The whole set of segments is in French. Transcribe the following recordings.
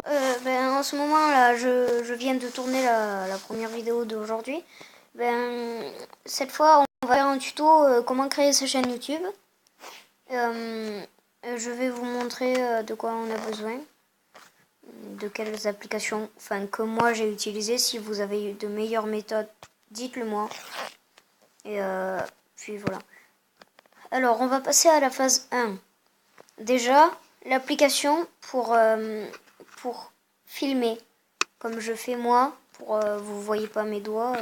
En ce moment là, je viens de tourner la première vidéo d'aujourd'hui. Cette fois, on va faire un tuto comment créer sa chaîne YouTube. Je vais vous montrer de quoi on a besoin, de quelles applications, que moi j'ai utilisé. Si vous avez de meilleures méthodes, dites-le moi. Et puis voilà. Alors, on va passer à la phase 1. Déjà, l'application pour filmer, comme je fais moi, vous voyez pas mes doigts,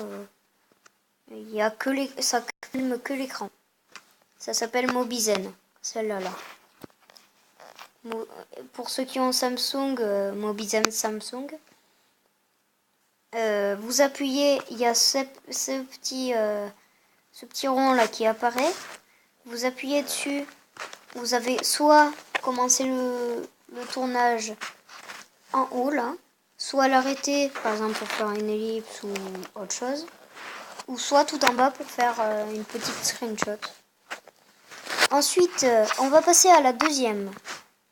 il y a ça filme que l'écran. Ça s'appelle Mobizen, celle-là là. Pour ceux qui ont Samsung, Mobizen Samsung, vous appuyez, il y a ce petit rond là qui apparaît. Vous appuyez dessus. Vous avez soit commencé le tournage en haut là, soit l'arrêter par exemple pour faire une ellipse ou autre chose, ou soit tout en bas pour faire une petite screenshot. Ensuite, on va passer à la deuxième.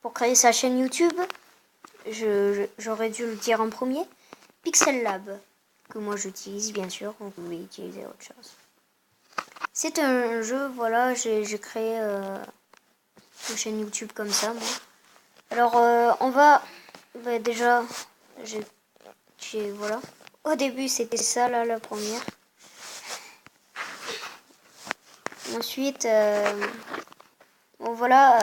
Pour créer sa chaîne YouTube, j'aurais dû le dire en premier, Pixel Lab, que moi j'utilise bien sûr, vous pouvez utiliser autre chose. C'est un jeu, voilà, j'ai créé une chaîne YouTube comme ça, moi. Alors, on va... déjà, voilà. Au début, c'était ça, là, la première. Ensuite, bon, voilà.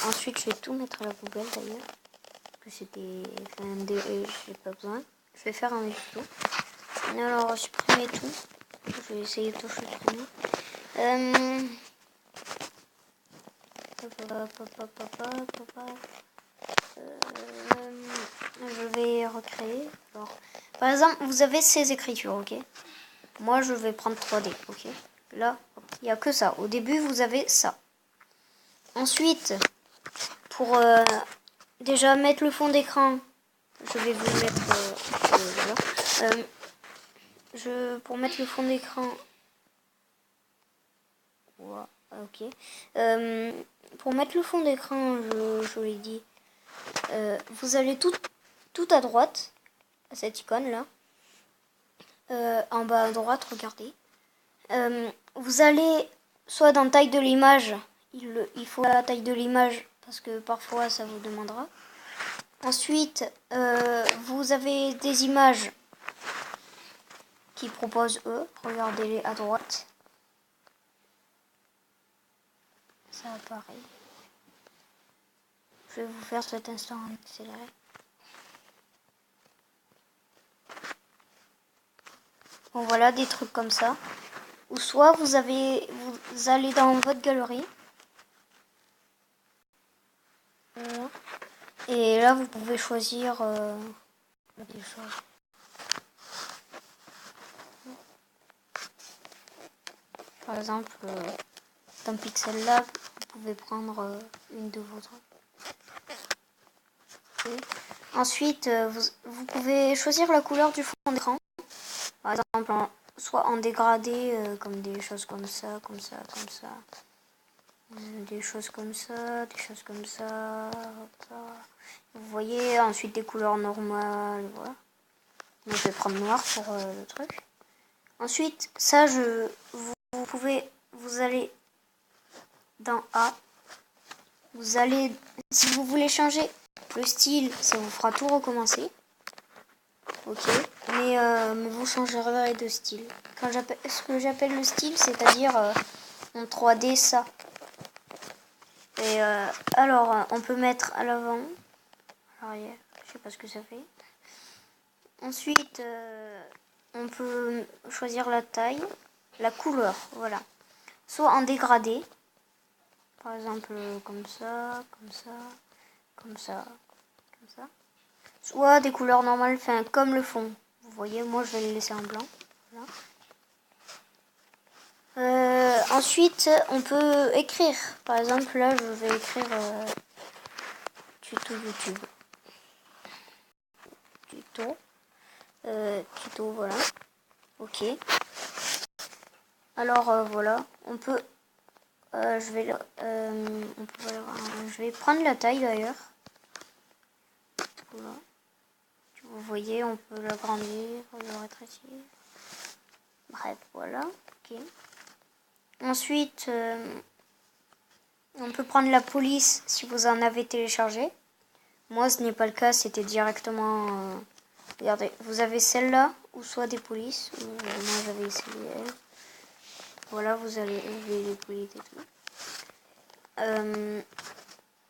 Ensuite, je vais tout mettre à la poubelle, d'ailleurs. Que c'était... j'ai pas besoin. Je vais faire un tuto. Alors, supprimer tout. Je vais essayer de tout supprimer. Je vais recréer. Alors, par exemple, vous avez ces écritures, ok? Moi, je vais prendre 3D, ok? Là, il n'y a que ça. Au début, vous avez ça. Ensuite, pour déjà mettre le fond d'écran, je vais vous mettre... voilà. Pour mettre le fond d'écran... Wow, ok. Pour mettre le fond d'écran, je l'ai dit, vous allez tout à droite, à cette icône là, en bas à droite, regardez. Vous allez soit dans taille de l'image, il faut la taille de l'image parce que parfois ça vous demandera. Ensuite, vous avez des images qui proposent eux, regardez-les à droite. Ça apparaît. Je vais vous faire cet instant en accéléré. Bon voilà, des trucs comme ça. Ou soit vous allez dans votre galerie. Voilà. Et là vous pouvez choisir des choses. Par exemple, dans Pixel Lab, vous pouvez prendre une de vos trucs. Ensuite, vous pouvez choisir la couleur du fond d'écran. Par exemple, soit en dégradé, comme des choses comme ça, comme ça, comme ça. Des choses comme ça, des choses comme ça. Vous voyez, ensuite des couleurs normales, voilà. Donc, je vais prendre noir pour le truc. Ensuite, ça, vous allez dans A. Si vous voulez changer le style, ça vous fera tout recommencer. Ok, mais vous changerez de style. Ce que j'appelle le style, c'est-à-dire en 3D ça. Et alors, on peut mettre à l'avant, à l'arrière, je sais pas ce que ça fait. Ensuite, on peut choisir la taille, la couleur, voilà. Soit en dégradé, par exemple comme ça, comme ça, comme ça, comme ça. Soit des couleurs normales, comme le fond. Vous voyez, moi je vais le laisser en blanc. Voilà. Ensuite, on peut écrire. Par exemple, là, je vais écrire tuto YouTube. Tuto, voilà. Ok. Alors, voilà. On peut... je vais prendre la taille d'ailleurs. Voilà. Vous voyez, on peut l'agrandir, le rétrécir. Bref, voilà. Ok. Ensuite, on peut prendre la police si vous en avez téléchargé. Moi, ce n'est pas le cas, c'était directement... regardez, vous avez celle-là, ou soit des polices. Moi, j'avais essayé elle. Voilà, vous avez les polices et tout.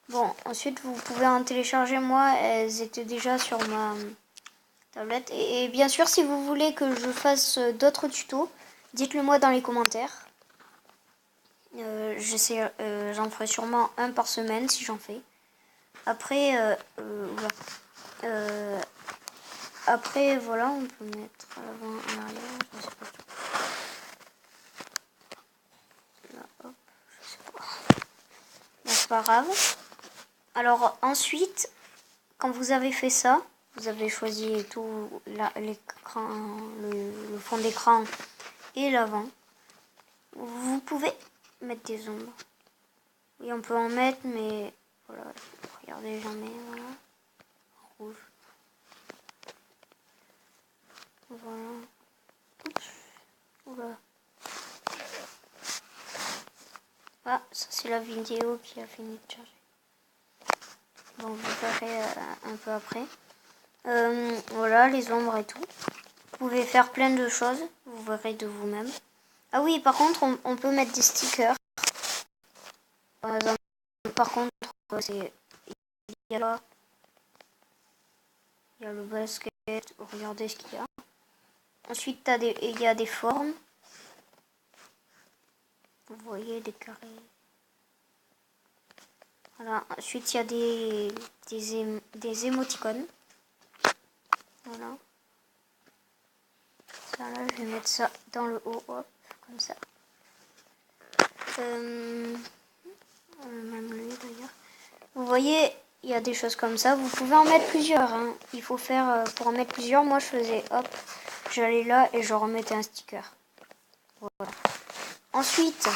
Bon, ensuite, vous pouvez en télécharger. Moi, elles étaient déjà sur ma tablette. Et bien sûr, si vous voulez que je fasse d'autres tutos, dites-le moi dans les commentaires. J'en ferai sûrement un par semaine si j'en fais. Après, après, voilà, on peut mettre à l'avant, en arrière, je sais pas trop. Là, hop, je sais pas. Bon, c'est pas grave. Alors ensuite, quand vous avez fait ça, vous avez choisi tout l'écran, le fond d'écran et l'avant. Vous pouvez mettre des ombres. Oui, on peut en mettre, mais voilà, regardez, j'en mets, voilà, rouge. Voilà. Oups. Oula. Ah, ça c'est la vidéo qui a fini de charger. Bon, vous verrez un peu après. Voilà, les ombres et tout. Vous pouvez faire plein de choses, vous verrez de vous-même. Ah oui, par contre, on peut mettre des stickers. Par contre, c'est... Il y a là... Il y a le basket, regardez ce qu'il y a. Ensuite, il y a des formes. Vous voyez, des carrés. Voilà. Ensuite, il y a des émoticônes. Voilà. Ça, là, je vais mettre ça dans le haut, hop, comme ça. Même lui, d'ailleurs. Vous voyez, il y a des choses comme ça. Vous pouvez en mettre plusieurs. Hein. Il faut faire, pour en mettre plusieurs, moi, je faisais, hop, j'allais là et je remettais un sticker. Voilà. Ensuite,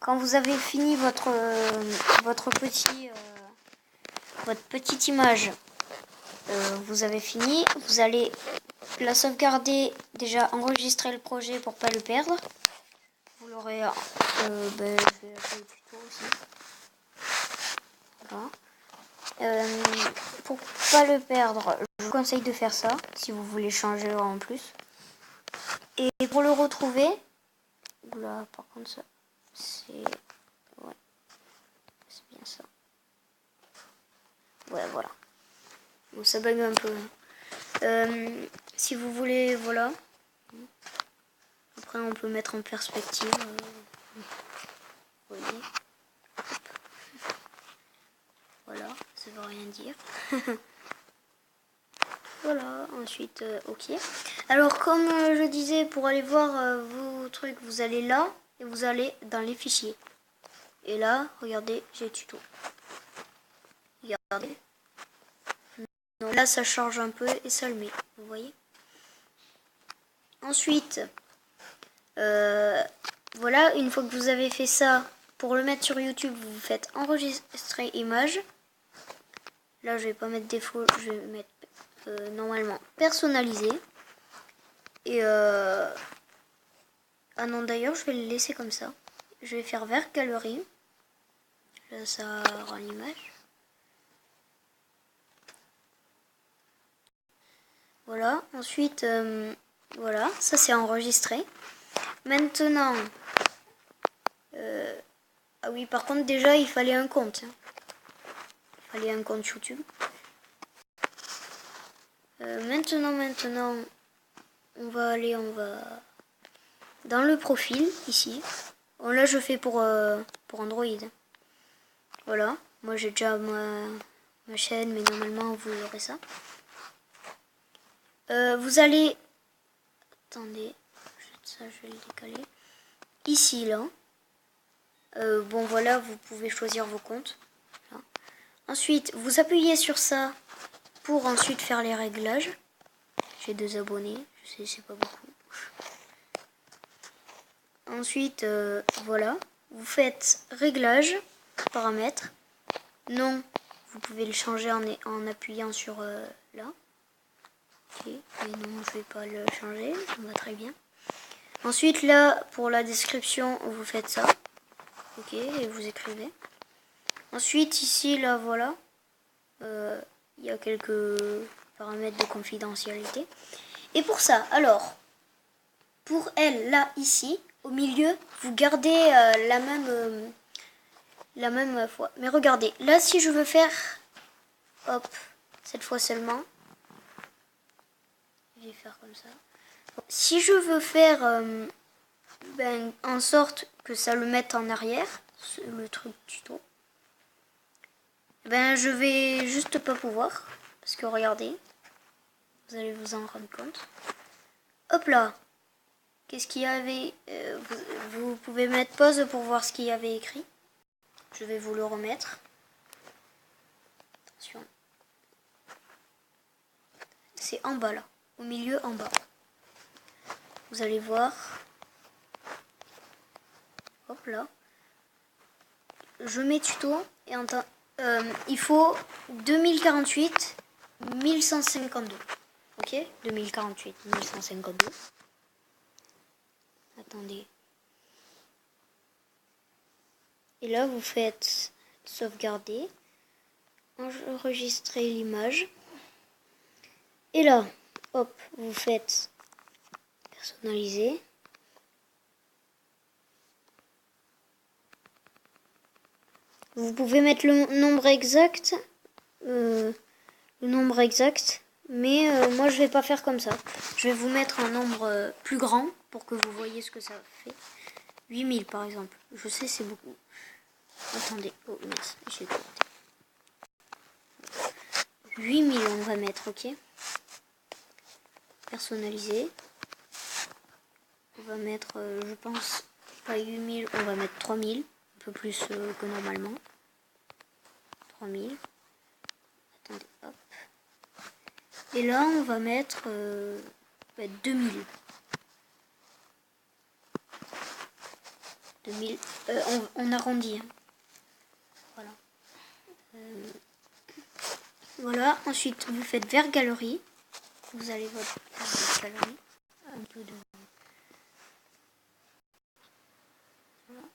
quand vous avez fini votre petite image, vous avez fini, vous allez la sauvegarder, déjà enregistrer le projet pour pas le perdre. Vous l'aurez, je vais faire le tuto aussi. Voilà. Pour pas le perdre, je vous conseille de faire ça si vous voulez changer en plus. Et pour le retrouver, oula, par contre ça, c'est, ouais, c'est bien ça. Ouais, voilà. Bon, ça bug un peu. Si vous voulez, voilà. Après, on peut mettre en perspective. Vous voyez. Voilà, ça veut rien dire. Voilà, ensuite, ok. Alors, comme je disais, pour aller voir vos trucs, vous allez là et vous allez dans les fichiers. Et là, regardez, j'ai le tuto. Regardez. Donc là, ça charge un peu et ça le met, vous voyez. Ensuite, voilà, une fois que vous avez fait ça, pour le mettre sur YouTube, vous faites enregistrer image. Là, je vais pas mettre défaut, je vais mettre normalement personnalisé. Et ah non, d'ailleurs, je vais le laisser comme ça. Je vais faire vers galerie. Là, ça rend l'image. Voilà. Ensuite, voilà, ça c'est enregistré. Maintenant, ah oui, par contre, déjà, il fallait un compte. Hein. Il fallait un compte YouTube. Maintenant, on va dans le profil, ici. Bon, là, je fais pour Android. Voilà, moi j'ai déjà ma chaîne, mais normalement, vous aurez ça. Vous allez... Attendez, ça, je vais le décaler. Ici, là. Bon, voilà, vous pouvez choisir vos comptes. Là. Ensuite, vous appuyez sur ça pour ensuite faire les réglages. J'ai 2 abonnés, je sais, c'est pas beaucoup. Ensuite, voilà, vous faites réglages, paramètres. Non, vous pouvez le changer en appuyant sur là. Ok, mais non, je vais pas le changer, ça va très bien. Ensuite, là, pour la description, vous faites ça. Ok, et vous écrivez. Ensuite, ici, là, voilà. Il y a quelques paramètres de confidentialité. Et pour ça, alors, pour elle, là, ici, au milieu, vous gardez la même fois. Mais regardez, là, si je veux faire, hop, cette fois seulement, je vais faire comme ça. Bon, si je veux faire en sorte que ça le mette en arrière, le truc tuto, je vais juste pas pouvoir. Parce que regardez, vous allez vous en rendre compte. Hop là. Qu'est-ce qu'il y avait vous pouvez mettre pause pour voir ce qu'il y avait écrit. Je vais vous le remettre. Attention. C'est en bas là. Au milieu en bas. Vous allez voir. Hop là. Je mets tuto et en temps. Il faut 2048 1152. Ok, 2048 1152. Attendez. Et là, vous faites sauvegarder, enregistrer l'image. Et là, hop, vous faites personnaliser. Vous pouvez mettre le nombre exact, mais moi je vais pas faire comme ça. Je vais vous mettre un nombre plus grand pour que vous voyez ce que ça fait. 8000 par exemple. Je sais c'est beaucoup. Attendez, oh mince, j'ai compté. 8000 on va mettre, ok. Personnaliser. On va mettre, je pense, pas 8000, on va mettre 3000. Un peu plus que normalement. 3000. Attendez, hop. Et là, on va mettre 2000. 2000. On arrondit. Hein. Voilà. Voilà. Ensuite, vous faites vers galerie. Vous allez voir vers galerie. Un peu de... Voilà.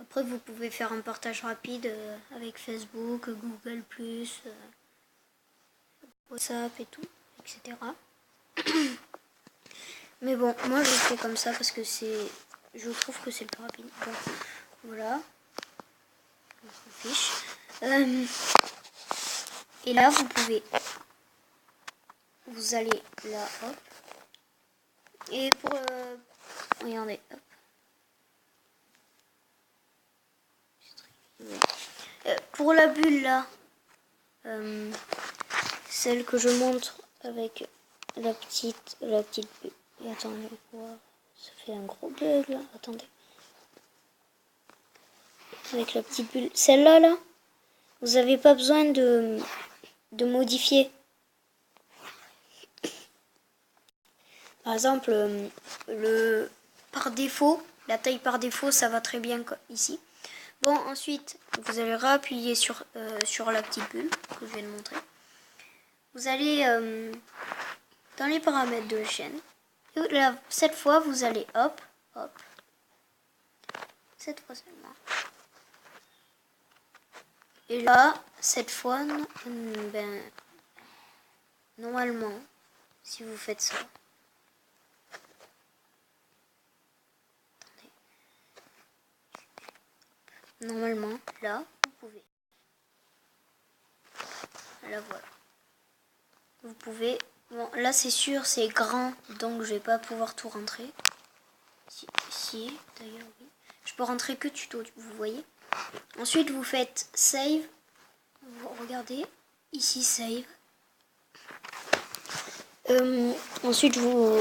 Après, vous pouvez faire un partage rapide avec Facebook, Google+, WhatsApp et tout, etc. Mais bon, moi je fais comme ça parce que je trouve que c'est le plus rapide. Bon, voilà. On s'en fiche. Et là, vous allez là, hop. Et pour, regardez, hop. Pour la bulle là, celle que je montre avec la petite bulle. Et attendez, ça fait un gros bug là. Attendez. Avec la petite bulle, celle-là là, vous n'avez pas besoin de modifier. Par exemple, par défaut, la taille par défaut, ça va très bien ici. Bon, ensuite, vous allez réappuyer sur la petite bulle que je viens de montrer. Vous allez dans les paramètres de la chaîne. Et là, cette fois, vous allez hop, hop. Cette fois seulement. Et là, cette fois, normalement, si vous faites ça. Normalement, là, vous pouvez. Là, voilà. Vous pouvez. Bon, là, c'est sûr, c'est grand, donc je vais pas pouvoir tout rentrer. Si d'ailleurs, oui. Je peux rentrer que tuto, vous voyez. Ensuite, vous faites save. Vous regardez, ici, save. Ensuite,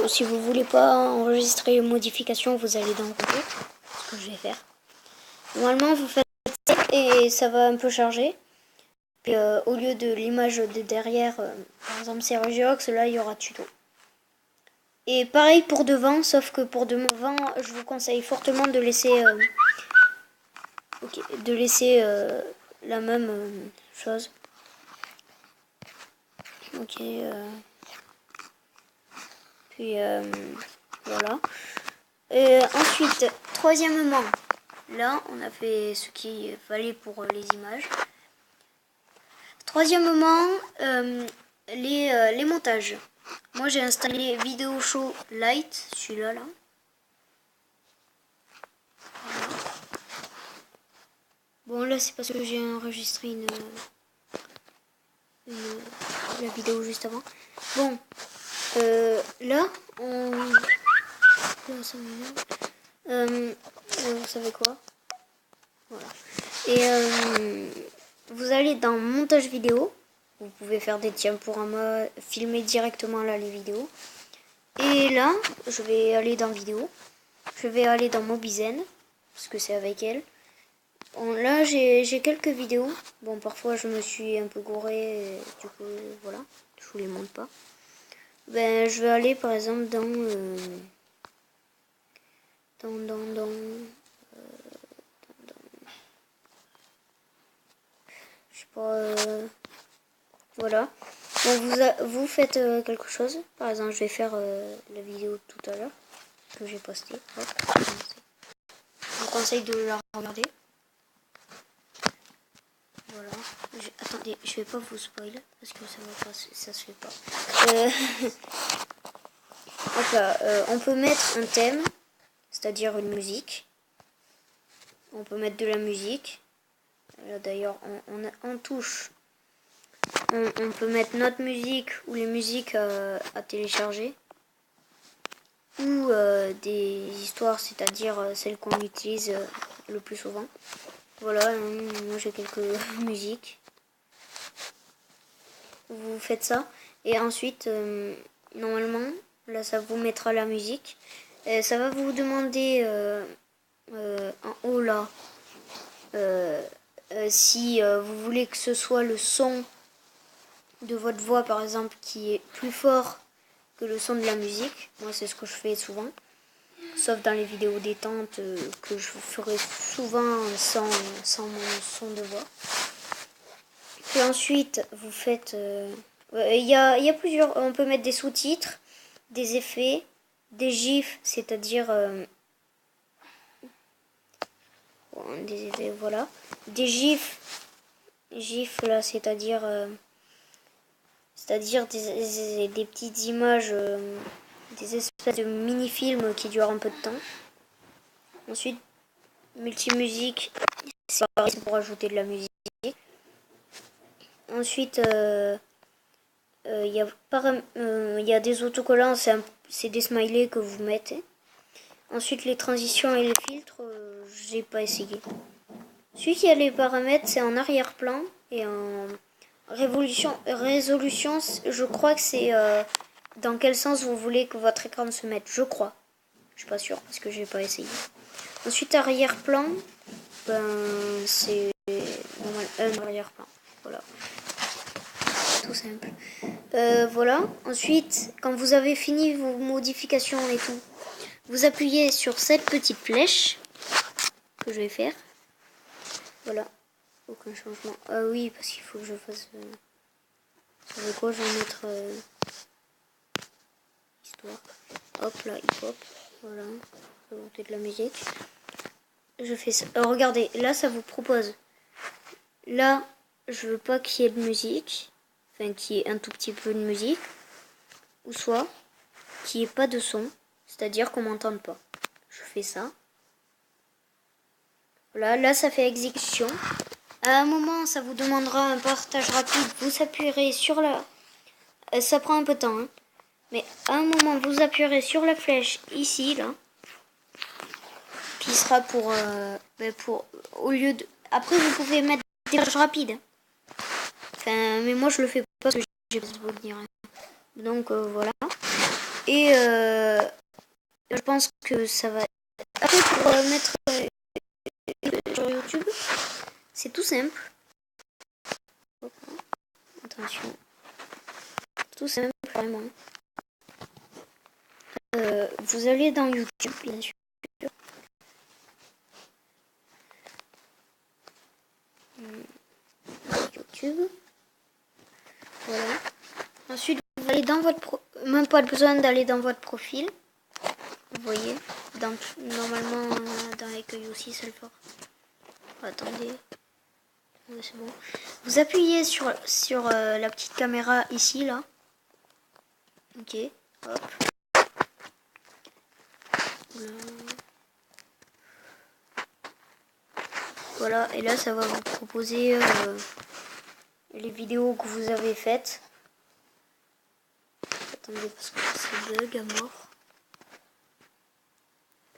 si vous voulez pas enregistrer les modifications, vous allez dans Root, ce que je vais faire. Normalement, vous faites ça et ça va un peu charger. Puis, au lieu de l'image de derrière, par exemple c'est Regiox, là il y aura tuto. Et pareil pour devant, sauf que pour devant, je vous conseille fortement de laisser Ok, de laisser la même chose. Ok. Puis voilà. Ensuite, troisièmement, là on a fait ce qu'il fallait pour les images. Troisièmement, les montages. Moi j'ai installé Video Show Lite, celui-là là. Bon là c'est parce que j'ai enregistré la vidéo juste avant. Bon, là on... Là, ça vous savez quoi? Voilà. Et vous allez dans montage vidéo. Vous pouvez faire des diaporamas, filmer directement là les vidéos. Et là, je vais aller dans vidéo. Je vais aller dans Mobizen, parce que c'est avec elle. Bon, là, j'ai quelques vidéos. Bon, parfois, je me suis un peu gourée. Du coup, voilà. Je vous les montre pas. Ben, je vais aller, par exemple, je sais pas... voilà. Bon, vous faites quelque chose. Par exemple, je vais faire la vidéo tout à l'heure que j'ai postée. Hop, je vous conseille de la regarder. Voilà. Attendez, je vais pas vous spoiler parce que ça se fait pas. Hop là, on peut mettre un thème, c'est-à-dire une musique. On peut mettre de la musique. Là d'ailleurs, on touche. On peut mettre notre musique ou les musiques à télécharger. Ou des histoires, c'est-à-dire celles qu'on utilise le plus souvent. Voilà, moi j'ai quelques musiques. Vous faites ça et ensuite, normalement, là ça vous mettra la musique. Ça va vous demander en haut là si vous voulez que ce soit le son de votre voix par exemple qui est plus fort que le son de la musique. Moi c'est ce que je fais souvent. Sauf dans les vidéos détente que je ferai souvent sans mon son de voix. Puis ensuite, vous faites... il y a plusieurs... On peut mettre des sous-titres, des effets, des gifs, c'est-à-dire... des effets, voilà. Des gifs. Gifs, là, c'est-à-dire... des petites images... des espèces de mini-films qui durent un peu de temps. Ensuite, multimusique, c'est pour ajouter de la musique. Ensuite, il y a des autocollants, c'est des smileys que vous mettez. Ensuite, les transitions et les filtres, j'ai pas essayé. Ensuite, il y a les paramètres, c'est en arrière-plan et en résolution, je crois que c'est dans quel sens vous voulez que votre écran se mette, je crois. Je suis pas sûre parce que j'ai pas essayé. Ensuite, arrière-plan, c'est normal, un arrière-plan. Voilà. Tout simple. Voilà. Ensuite, quand vous avez fini vos modifications et tout, vous appuyez sur cette petite flèche que je vais faire. Voilà. Aucun changement. Ah oui, parce qu'il faut que je fasse... Sur le quoi je vais mettre... histoire. Hop là, hip-hop. Voilà. Je vais monter de la musique. Je fais ça. Alors, regardez, là, ça vous propose. Là, je veux pas qu'il y ait de musique. Enfin, qu'il y ait un tout petit peu de musique. Ou soit, qu'il n'y ait pas de son. C'est-à-dire qu'on m'entende pas. Je fais ça. Voilà, là, ça fait exécution. À un moment, ça vous demandera un partage rapide. Vous appuierez sur la... ça prend un peu de temps, hein. Mais à un moment, vous appuierez sur la flèche ici, là. Qui sera pour... au lieu de... Après, vous pouvez mettre des partages rapides. Enfin, mais moi, je le fais pas parce que j'ai pas besoin de dire. Donc, voilà. Et je pense que ça va... Après, pour mettre sur YouTube, c'est tout simple. Attention. Tout simple, vraiment. Vous allez dans YouTube, bien sûr. YouTube. Voilà. Ensuite, vous allez dans votre même pas besoin d'aller dans votre profil. Vous voyez, normalement dans l'accueil aussi ça le fera. Attendez, ouais, c'est bon. Vous appuyez sur la petite caméra ici là. Ok, hop. Voilà, et là ça va vous proposer les vidéos que vous avez faites. Attendez parce que ça bug à mort.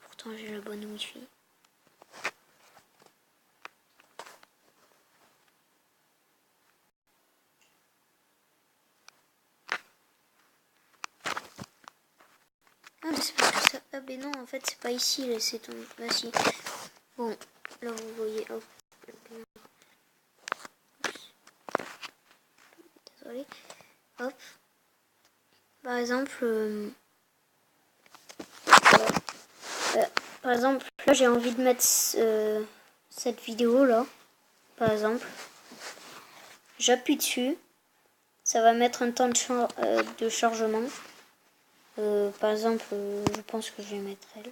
Pourtant j'ai la bonne wifi. Ah mais c'est parce que ça... Ah ben non en fait c'est pas ici là, c'est ton... Ah si. Bon, là vous voyez, hop. Désolé. Hop. Par exemple... voilà. Par exemple, là j'ai envie de mettre cette vidéo là. Par exemple. J'appuie dessus. Ça va mettre un temps de chargement. Par exemple, je pense que je vais mettre elle.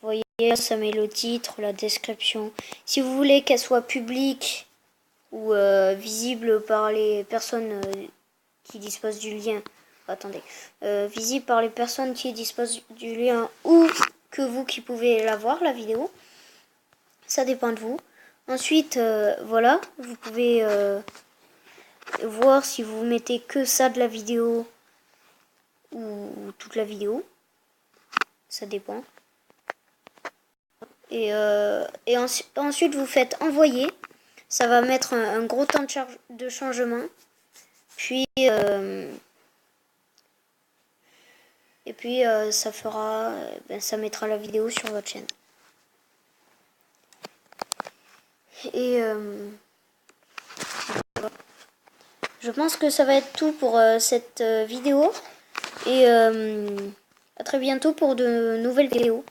Vous voyez, ça met le titre, la description. Si vous voulez qu'elle soit publique ou visible par les personnes qui disposent du lien, attendez, visible par les personnes qui disposent du lien ou que vous qui pouvez la voir, la vidéo, ça dépend de vous. Ensuite, voilà, vous pouvez voir si vous mettez que ça de la vidéo ou toute la vidéo, ça dépend. Et ensuite vous faites envoyer, ça va mettre un gros temps de changement, puis et puis ça fera, ça mettra la vidéo sur votre chaîne. Et je pense que ça va être tout pour cette vidéo. Et à très bientôt pour de nouvelles vidéos.